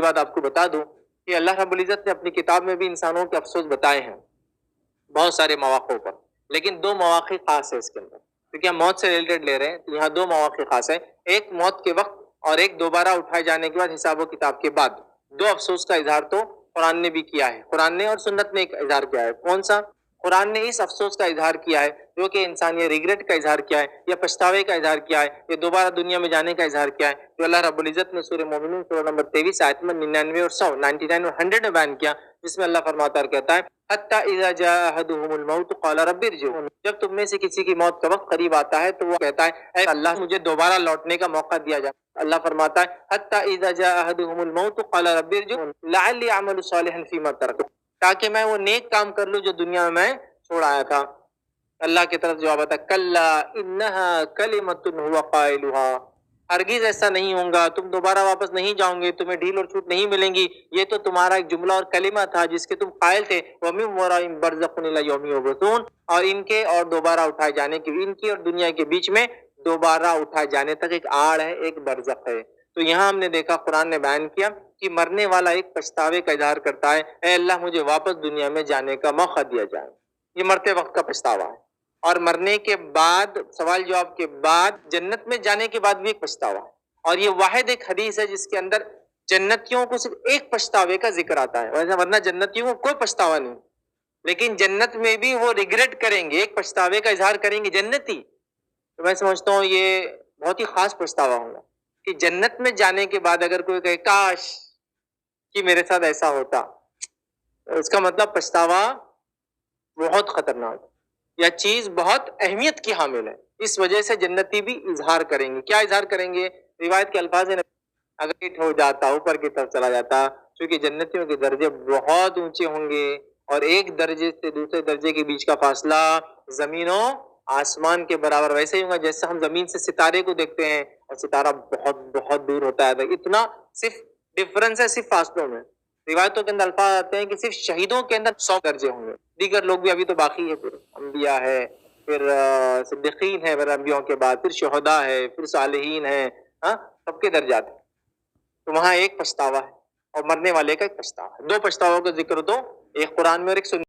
بعد آپ کو بتا دوں کہ اللہ رب العزت نے اپنی کتاب میں بھی انسانوں کے افسوس بتائے ہیں بہت سارے مواقع پر، لیکن دو مواقع خاص ہے اس کے اندر، کیونکہ ہم موت سے ریلیٹڈ لے رہے ہیں تو یہاں دو مواقع خاص ہے، ایک موت کے وقت اور ایک دوبارہ اٹھائے جانے کے بعد حساب و کتاب کے بعد۔ دو افسوس کا اظہار تو قرآن نے بھی کیا ہے، قرآن نے اور سنت نے ایک اظہار کیا ہے۔ کون سا؟ قرآن نے اس افسوس کا اظہار کیا ہے جو کہ انسان، یہ ریگریٹ کا اظہار کیا ہے یا پچھتاوے کا اظہار کیا ہے، یہ دوبارہ دنیا میں جانے کا اظہار کیا ہے، جو اللہ رب العزت نے سورہ مومنون سورہ نمبر 23 آیت میں 99 اور 100 99 اور 100 میں بیان کیا، جس میں اللہ فرماتا ہے کہتا ہے حَتَّى إِذَا جَاءَ أَحَدُهُمُ الْمَوْتُ قَالَ رَبِّ ارْجِعُونِ، جب تم میں سے کسی کی موت کا وقت قریب آتا ہے تو وہ کہتا ہے اے اللہ مجھے دوبارہ لوٹنے کا موقع دیا جائے۔ اللہ فرماتا ہے حَتَّى إِذَا جَاءَ أَحَدُهُمُ الْمَوْتُ قَالَ رَبِّ ارْجِعُونِ لَعَلِّي أَعْمَلُ صَالِحًا فِيمَا تَرَكْتُ، تاکہ میں وہ نیک کام کر لوں جو دنیا میں چھوڑ آیا تھا۔ اللہ کی طرف جواب آتا ہے کلا انہا کلمۃ هو قائلها، ہرگز ایسا نہیں ہوگا، تم دوبارہ واپس نہیں جاؤ گے، تمہیں ڈھیل اور چھوٹ نہیں ملیں گی، یہ تو تمہارا ایک جملہ اور کلمہ تھا جس کے تم قائل تھے۔ وَمِن وَرَائِهِمْ بَرْزَخٌ إِلَىٰ يَوْمِ يُبْعَثُونَ، اور ان کے اور دوبارہ اٹھائے جانے کی، ان کی اور دنیا کے بیچ میں دوبارہ اٹھائے جانے تک ایک آڑ ہے، ایک برزخ ہے۔ تو یہاں ہم نے دیکھا قرآن نے بیان کیا کہ مرنے والا ایک پچھتاوے کا اظہار کرتا ہے، اے اللہ مجھے واپس دنیا میں جانے کا موقع دیا جائے، یہ مرتے وقت کا پچھتاوا ہے۔ اور مرنے کے بعد، سوال جواب کے بعد، جنت میں جانے کے بعد بھی ایک پچھتاوا ہے، اور یہ واحد ایک حدیث ہے جس کے اندر جنتیوں کو صرف ایک پچھتاوے کا ذکر آتا ہے، ورنہ جنتیوں کو کوئی پچھتاوا نہیں، لیکن جنت میں بھی وہ ریگریٹ کریں گے، ایک پچھتاوے کا اظہار کریں گے جنتی۔ تو میں سمجھتا ہوں یہ بہت ہی خاص پچھتاوا ہوگا کہ جنت میں جانے کے بعد اگر کوئی کہے کاش کہ میرے ساتھ ایسا ہوتا، اس کا مطلب پچھتاوا بہت خطرناک یا چیز بہت اہمیت کی حامل ہے، اس وجہ سے جنتی بھی اظہار کریں گے۔ کیا اظہار کریں گے؟ روایت کے الفاظ ہیں، اگر ہٹ ہو جاتا، اوپر کی طرف چلا جاتا، کیونکہ جنتیوں کے درجے بہت اونچے ہوں گے، اور ایک درجے سے دوسرے درجے کے بیچ کا فاصلہ زمین و آسمان کے برابر ویسے ہی ہوگا جیسے ہم زمین سے ستارے کو دیکھتے ہیں اور ستارہ بہت بہت دور ہوتا ہے، اتنا صرف ڈفرنس ہے، صرف فاصلوں میں۔ روایتوں کے اندر الفاظ آتے ہیں کہ صرف شہیدوں کے اندر 100 درجے ہوں گے، دیگر لوگ بھی ابھی تو باقی ہے، پھر انبیاء ہے، پھر صدیقین ہے، پھر انبیاء کے بعد پھر شہداء ہے، پھر صالحین ہے، ہاں سب کے درجات ہیں۔ تو وہاں ایک پچھتاوا ہے اور مرنے والے کا ایک پچھتاوا ہے، دو پچھتاوا کا ذکر تو ایک قرآن میں اور ایک سنت